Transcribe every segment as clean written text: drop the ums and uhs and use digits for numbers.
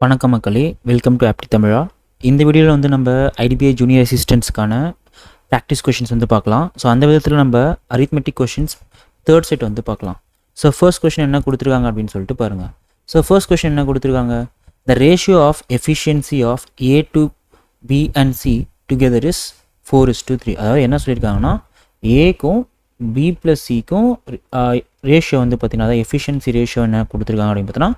வணக்கம் மக்களே, welcome to ஆப்டி தமிழா. இந்த வீடியோவில் வந்து நம்ம ஐடிபிஐ ஜூனியர் அசிஸ்டன்ட்ஸ்க்கான ப்ராக்டிஸ் கொஷின்ஸ் வந்து பார்க்கலாம். ஸோ அந்த விதத்தில் நம்ம அரித்மெட்டிக் கொஷின்ஸ் தேர்ட் செட் வந்து பார்க்கலாம். ஸோ ஃபர்ஸ்ட் கொஷின் என்ன கொடுத்துருக்காங்க அப்படின்னு சொல்லிட்டு பாருங்கள். ஸோ ஃபர்ஸ்ட் கொஷின் என்ன கொடுத்துருக்காங்க, the ratio of efficiency of A to B and C together is 4:3. அதாவது என்ன சொல்லியிருக்காங்கன்னா, ஏக்கும் பி ப்ளஸ் சிக்கும் ரேஷியோ வந்து பார்த்தீங்கன்னா, அதாவது எஃபிஷியன்சி ரேஷியோ என்ன கொடுத்துருக்காங்க அப்படின்னு பார்த்தீங்கன்னா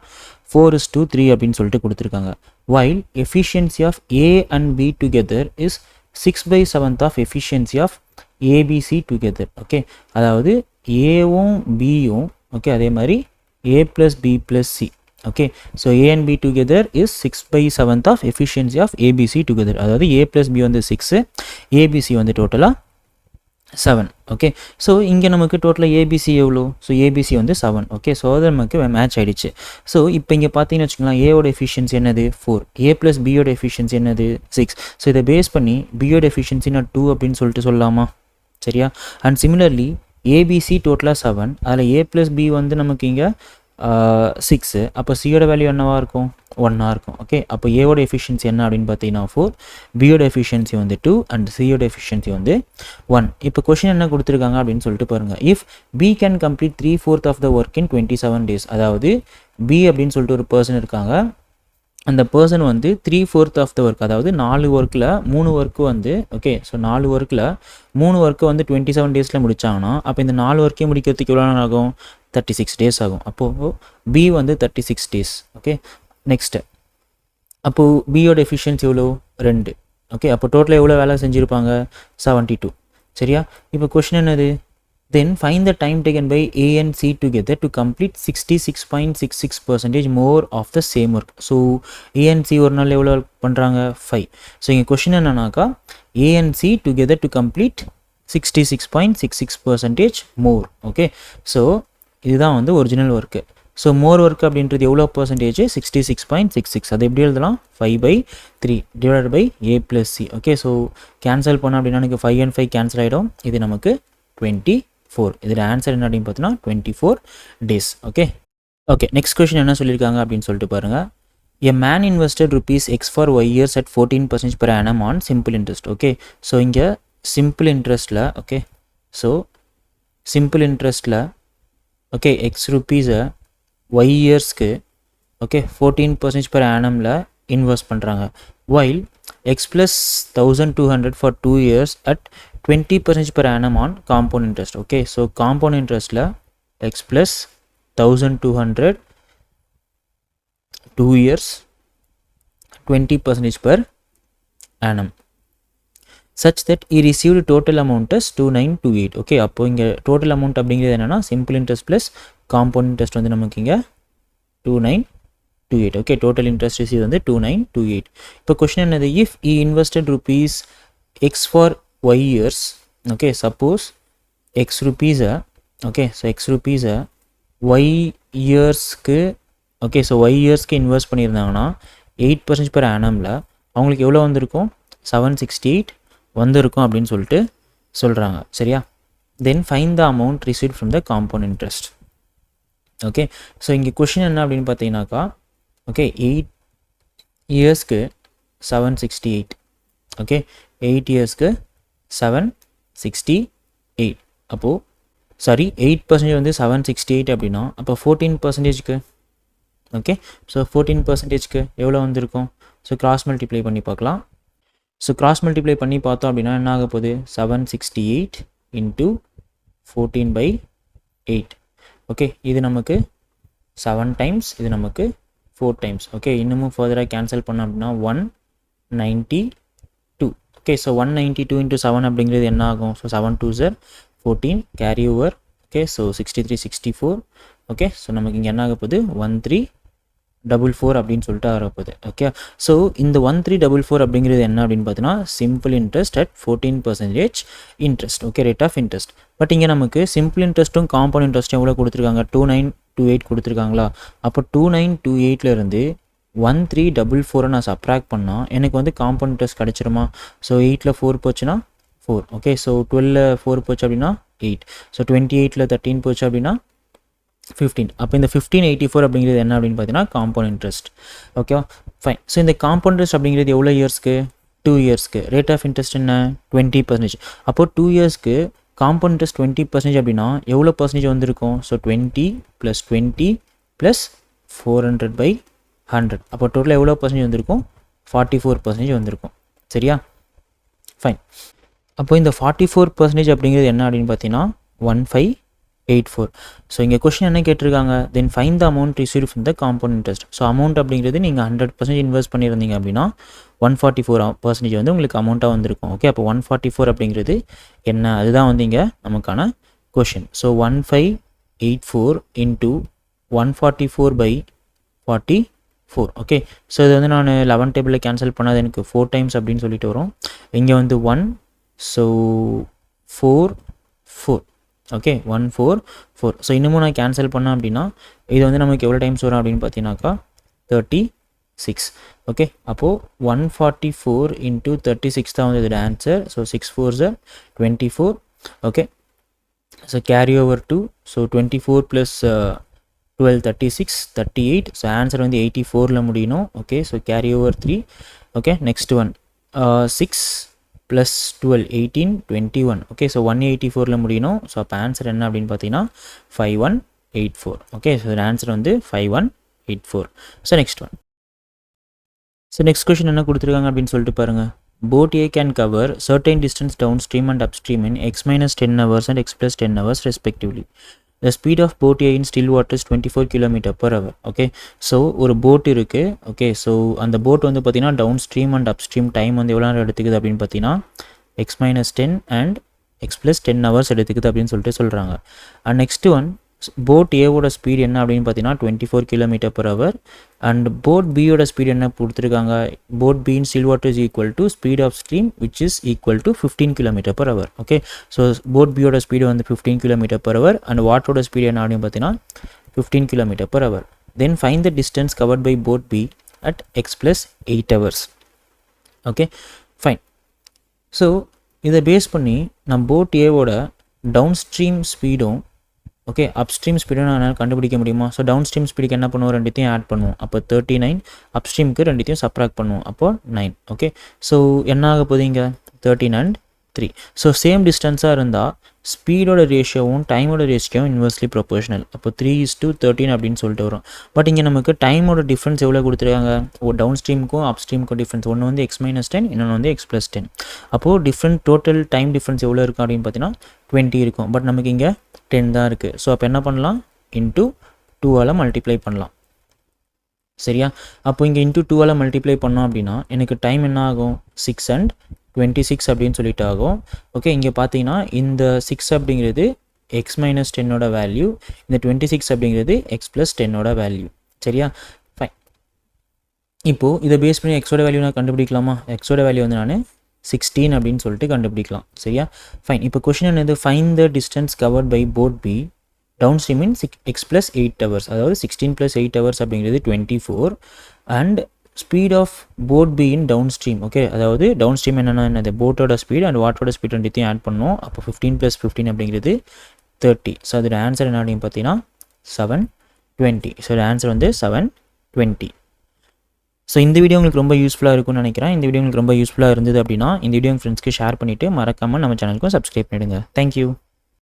4:3 அப்படின்னு சொல்லிட்டு கொடுத்துருக்காங்க. while efficiency of A and B together is 6/7 of efficiency of ABC together. Okay, அதாவது ஏவும் பியும் ஓகே, அதே மாதிரி A plus B plus C. Okay, so A and B together is 6/7 of efficiency of ABC together. அதாவது A plus B வந்து 6, ABC வந்து டோட்டலாக 7. Okay, so இங்கே நமக்கு டோட்டலாக ஏபிசி எவ்வளோ? ஸோ ஏபிசி வந்து 7. ஓகே, ஸோ அது நமக்கு மேட்ச் ஆகிடுச்சு. ஸோ இப்போ இங்கே பார்த்தீங்கன்னு வச்சுக்கலாம், ஏவோட எஃபிஷியன்சி என்னது 4, ஏ ப்ளஸ் பியோட எஃபிஷியன்சி என்னது 6. ஸோ இதை பேஸ் பண்ணி பியோட எஃபிஷியன்சி நான் 2 அப்படின்னு சொல்லிட்டு சொல்லலாமா? சரியா? அண்ட் சிமிலர்லி ஏபிசி டோட்டலாக 7, அதில் ஏ ப்ளஸ் பி வந்து நமக்கு இங்கே 6, அப்போ சியோட வேல்யூ என்னவாக இருக்கும்? 1 இருக்கும். ஓகே, அப்போ ஏவோட எஃபிஷியன்சி என்ன அப்படின்னு பார்த்தீங்கன்னா 4, பியோட எஃபிஷியன்சி வந்து 2 அண்ட் சியோட எஃபிஷியன்சி வந்து 1. இப்போ கொஷின் என்ன கொடுத்துருக்காங்க அப்படின்னு சொல்லிட்டு பாருங்கள். If B can complete 3/4 of the work in 27 days. அதாவது பி அப்படின்னு சொல்லிட்டு ஒரு பர்சன் இருக்காங்க, அந்த பர்சன் வந்து 3/4 ஆஃப் த ஒர்க், அதாவது 4 ஒர்க்கில் 3 ஒர்க்கு வந்து ஓகே, ஸோ 4 ஒர்க்கில் 3 ஒர்க்கு வந்து 27 டேஸில் முடித்தாங்கன்னா, அப்போ இந்த 4 ஒர்க்கையும் முடிக்கிறதுக்கு எவ்வளோ நாள் ஆகும்? 36 days ஆகும். அப்போது பி வந்து 36 days. ஓகே, நெக்ஸ்ட்டு அப்போது பியோட எஃபிஷியன்சி எவ்வளோ? 2. ஓகே, அப்போ டோட்டலாக எவ்வளோ வேலை செஞ்சுருப்பாங்க? 72. சரியா? இப்போ கொஷின் என்னது? Then find the time taken by A and C together to complete 66.66% more of the same work. So A and C ஒரு நாள் எவ்வளோ பண்ணுறாங்க? 5. ஸோ இங்கே கொஷின் என்னன்னாக்கா, A and C together to complete 66.66% more. Okay, so இதுதான் வந்து original work. So more work அப்படின்றது எவ்வளோ பர்சன்டேஜ்? 66.66. அது எப்படி எழுதலாம்? 5/3 divided by A plus C. Okay, so cancel பண்ணோம் அப்படின்னா எனக்கு 5 and 5 கேன்சல் ஆகிடும். இது நமக்கு 24. இதில் ஆன்சர் என்ன அப்படின்னு பார்த்தீங்கன்னா 24 days. Okay okay, next question என்ன சொல்லியிருக்காங்க அப்படின்னு சொல்லிட்டு பாருங்கள். A man invested ₹X for Y years at 14% per annum on simple interest. Okay, so இங்கே சிம்பிள் இன்ட்ரெஸ்ட்டில் ஓகே, ஸோ சிம்பிள் இன்ட்ரெஸ்ட்டில் ஓகே எக்ஸ் ருப்பீஸை ஒய் இயர்ஸ்க்கு ஓகே 14% per annumல இன்வெஸ்ட் பண்ணுறாங்க. While X plus 1200 for 2 years at 20% per annum on compound interest. Okay, so compound இன்ட்ரெஸ்ட்டில் X plus 1200 2 years 20% per annum such that he received total amount as 2928. Okay, அப்போ இங்கே total amount அப்படிங்கிறது என்னென்னா simple interest plus compound interest வந்து நமக்கு இங்கே 2928. Okay, total interest receive வந்து 2928. இப்போ கொஷின் என்னது? If I invested ₹X for Y years. Okay, suppose X ருப்பீஸை ஓகே, ஸோ எக்ஸ் ருப்பீஸை ஒய் இயர்ஸ்க்கு ஓகே, ஸோ ஒய் இயர்ஸ்க்கு இன்வெஸ்ட் பண்ணியிருந்தாங்கன்னா 8% per annumல அவங்களுக்கு எவ்வளோ வந்திருக்கும்? 768 வந்திருக்கும் அப்படின்னு சொல்லிட்டு சொல்கிறாங்க. சரியா? தென் find the amount received from the compound interest. Okay, so இங்கே கொஷின் என்ன அப்படின்னு பார்த்தீங்கன்னாக்கா ஓகே 8 இயர்ஸ்க்கு 768. ஓகே, 8 இயர்ஸ்க்கு 768. அப்போது சாரி 8% வந்து 768 அப்படின்னா அப்போ 14%க்கு ஓகே, ஸோ 14%க்கு எவ்வளோ வந்திருக்கும்? ஸோ கிராஸ் மல்டிப்ளை பண்ணி பார்க்கலாம். ஸோ கிராஸ் மல்டிப்ளை பண்ணி பார்த்தோம் அப்படின்னா என்ன ஆக போகுது? 768 into 14/8. ஓகே, இது நமக்கு 7 times, இது நமக்கு 4 times. ஓகே, இன்னமும் ஃபர்தராக கேன்சல் பண்ணோம் அப்படின்னா 192. ஓகே, ஸோ 192 into 7 அப்படிங்கிறது என்ன ஆகும்? So 7 2s are 14 carry over. Okay, so 63 64. Okay, so நமக்கு இங்கே என்ன ஆக போகுது? 1344 அப்படின்னு சொல்லிட்டு வரப்போகுது. ஓகே, ஸோ இந்த 1344 அப்படிங்கிறது என்ன அப்படின்னு பார்த்தீங்கன்னா simple interest at 14% interest. Okay, rate of interest. But இங்கே நமக்கு சிம்பிள் இன்ட்ரெஸ்ட்டும் காம்பவுண்ட் இன்ட்ரெஸ்ட்டும் எவ்வளோ கொடுத்துருக்காங்க? 2928 கொடுத்துருக்காங்களா? அப்போ 2928லேருந்து 1344 நான் சப்ராக்ட் பண்ணால் எனக்கு வந்து காம்பவுண்ட் இன்ட்ரெஸ்ட் கிடச்சிருமா? ஸோ 8ல் 4 போச்சுன்னா 4. ஓகே, ஸோ 12ல் 4 போச்சு அப்படின்னா 8. ஸோ 28ல் 13 போச்சு அப்படின்னா 15. அப்போ இந்த 1584 அப்படிங்கிறது என்ன அப்படின்னு பார்த்தீங்கன்னா காம்பவுண்ட் இன்ட்ரெஸ்ட். ஓகேவா, ஃபைன். ஸோ இந்த காம்பவுண்ட் இன்ட்ரெஸ்ட் அப்படிங்கிறது எவ்வளோ இயர்ஸ்க்கு? 2 இயர்ஸ்க்கு. ரேட் ஆஃப் இன்ட்ரெஸ்ட் என்ன? 20%. அப்போது 2 இயர்ஸ்க்கு காம்பவுண்ட் இன்ட்ரெஸ்ட் 20% அப்படின்னா எவ்வளோ பர்சன்டேஜ் வந்திருக்கும்? ஸோ 20 + 20 + 400/100. அப்போ டோட்டலாக எவ்வளோ பர்சன்டேஜ் வந்திருக்கும்? 44% வந்திருக்கும். சரியா? ஃபைன். அப்போ இந்த 44% அப்படிங்கிறது என்ன அப்படின்னு பார்த்தீங்கன்னா 1584. ஸோ இங்கே கொஸ்டின் என்ன கேட்டிருக்காங்க? தென் find the amount received from the compound interest. So amount அப்படிங்கிறது நீங்கள் 100% இன்வெஸ்ட் பண்ணியிருந்தீங்க அப்படின்னா 144% வந்து உங்களுக்கு அமௌண்ட்டாக வந்திருக்கும். ஓகே, அப்போ 144 அப்படிங்கிறது என்ன? அதுதான் வந்து இங்கே நமக்கான question. So 1584 into 144/44. Okay, so இது வந்து நான் 11 டேபிளில் கேன்சல் பண்ணாது எனக்கு 4 டைம்ஸ் அப்படின்னு சொல்லிட்டு வரும். இங்கே வந்து 1, ஸோ 4 4. ஓகே, 144. ஸோ இன்னமும் நான் கேன்சல் பண்ணேன் அப்படின்னா இது வந்து நமக்கு எவ்வளோ டைம்ஸ் வரும் அப்படின்னு பார்த்தீங்கன்னாக்கா 36. ஓகே, அப்போது 144 இன்ட்டு 36 தான் வந்து இதோட answer. So 6 4s are 24. Okay, so carry over 2. So 24 + 12 36 38. So answer வந்து 84ல் முடியணும். Okay, so carry over 3. Okay, next one 6 + 12 18 21. Okay, so 184ல் முடியணும். ஸோ அப்போ ஆன்சர் என்ன அப்படின்னு பார்த்தீங்கன்னா 5184. ஓகே, ஸோ ஆன்சர் வந்து 5184. So next one. So next question என்ன கொடுத்துருக்காங்க அப்படின்னு சொல்லிட்டு பாருங்கள். Boat A can cover certain distance downstream and upstream in x - 10 hours and x + 10 hours respectively. The speed of boat A in still water is 24 km/h. Okay, so ஒரு boat இருக்குது. Okay, so அந்த boat வந்து பார்த்தீங்கன்னா down stream and up stream time வந்து எவ்வளோ நேரம் எடுத்துக்குது அப்படின்னு பார்த்தீங்கன்னா x - 10 அண்ட் x + 10 hours எடுத்துக்குது அப்படின்னு சொல்லிட்டு சொல்கிறாங்க. அண்ட் நெக்ஸ்ட் ஒன், போட் ஏவோட ஸ்பீட் என்ன அப்படின்னு பார்த்தீங்கன்னா 24 km/h. அண்ட் போட் பியோட ஸ்பீட் என்ன கொடுத்துருக்காங்க? Boat B in still water is equal to speed of stream which is equal to 15 km/h. Okay, so boat பியோட ஸ்பீடு வந்து 15 km/h அண்ட் வாட்டரோட ஸ்பீடு என்ன அப்படின்னு பார்த்தீங்கன்னா 15 km/h. Then find the distance covered by boat B at x + 8 hours. Okay, fine. So இதை base பண்ணி நான் boat ஏவோட டவுன் ஸ்ட்ரீம் ஸ்பீடும் ஓகே அப்ஸ்ட்ரீம் ஸ்பீடும் நான் கண்டுபிடிக்க முடியுமா? ஸோ டவுன் ஸ்ட்ரீம் ஸ்பீடுக்கு என்ன பண்ணுவோம்? ரெண்டுத்தையும் ஆட் பண்ணுவோம். அப்போ 39. அப்ஸ்ட்ரீமுக்கு ரெண்டுத்தையும் சப்ராக்ட் பண்ணுவோம். அப்போ 9. ஓகே, ஸோ என்ன ஆக போகுது இங்கே 13 and 3. ஸோ சேம் டிஸ்டன்ஸாக இருந்தால் ஸ்பீடோட ரேஷியோவும் டைமோட ரேஷியோவும் இன்வெர்ஸ்லி ப்ரொபோஷனல். அப்போ 3:13 அப்படின்னு சொல்லிட்டு வரும். பட் இங்கே நமக்கு டைமோட டிஃப்ரென்ஸ் எவ்வளோ கொடுத்துருக்காங்க? டவுன் ஸ்ட்ரீமுக்கும் அப் ஸ்ட்ரீமுக்கும் டிஃப்ரென்ஸ் ஒன்று வந்து x - 10, இன்னொன்று வந்து x + 10. அப்போது டிஃப்ரெண்ட் டோட்டல் டைம் டிஃப்ரென்ஸ் எவ்வளோ இருக்கும் அப்படின்னு பார்த்தீங்கன்னா 20 இருக்கும். பட் நமக்கு இங்கே 10 தான் இருக்குது. ஸோ அப்போ என்ன பண்ணலாம்? இன்ட்டு 2ஆல் மல்டிப்ளை பண்ணலாம். சரியா? அப்போ இங்கே இன்ட்டு 2ஆல் மல்டிப்ளை பண்ணோம் அப்படின்னா எனக்கு டைம் என்ன ஆகும்? 6 and 26 அப்படின்னு சொல்லிட்டு ஆகும். ஓகே, இங்கே பார்த்தீங்கன்னா இந்த 6 அப்படிங்கிறது x - 10ஓட வேல்யூ, இந்த 26 அப்படிங்கிறது x + 10ஓட வேல்யூ. சரியா? ஃபைன். இப்போது இதை பேஸ் பண்ணி எக்ஸோட வேல்யூ நான் கண்டுபிடிக்கலாமா? எக்ஸோட வேல்யூ வந்து நான் 16 அப்படின்னு சொல்லிட்டு கண்டுபிடிக்கலாம். சரியா? ஃபைன். இப்போ கொஷின் என்னது? Find the distance covered by boat B down stream in x + 8 hours. அதாவது 16 + 8 hours அப்படிங்கிறது 24 and speed of boat B in down stream. Okay, அதாவது டவுன் ஸ்ட்ரீம் என்னது? போட்டோட ஸ்பீட் அண்ட் வாட்டரோட ஸ்பீட் ரெண்டுத்தையும் ஆட் பண்ணோம். அப்போ 15 + 15 அப்படிங்கிறது 30. ஸோ அதோட ஆன்சர் என்ன அப்படின்னு பார்த்தீங்கன்னா 720. ஸோ ஆன்சர் வந்து 720. ஸோ இந்த வீடியோ உங்களுக்கு ரொம்ப யூஸ்ஃபுல்லாக இருக்கும்னு நினைக்கிறேன். இந்த வீடியோ உங்களுக்கு ரொம்ப யூஸ்ஃபுல்லாக இருந்தது அப்படின்னா இந்த வீடியோ ஃப்ரெண்ட்ஸ்க்கு ஷேர் பண்ணிவிட்டு மறக்காமல் நம்ம சேனலுக்கும் சப்ஸ்கிரைப் பண்ணிவிடுங்க. தேங்க்யூ.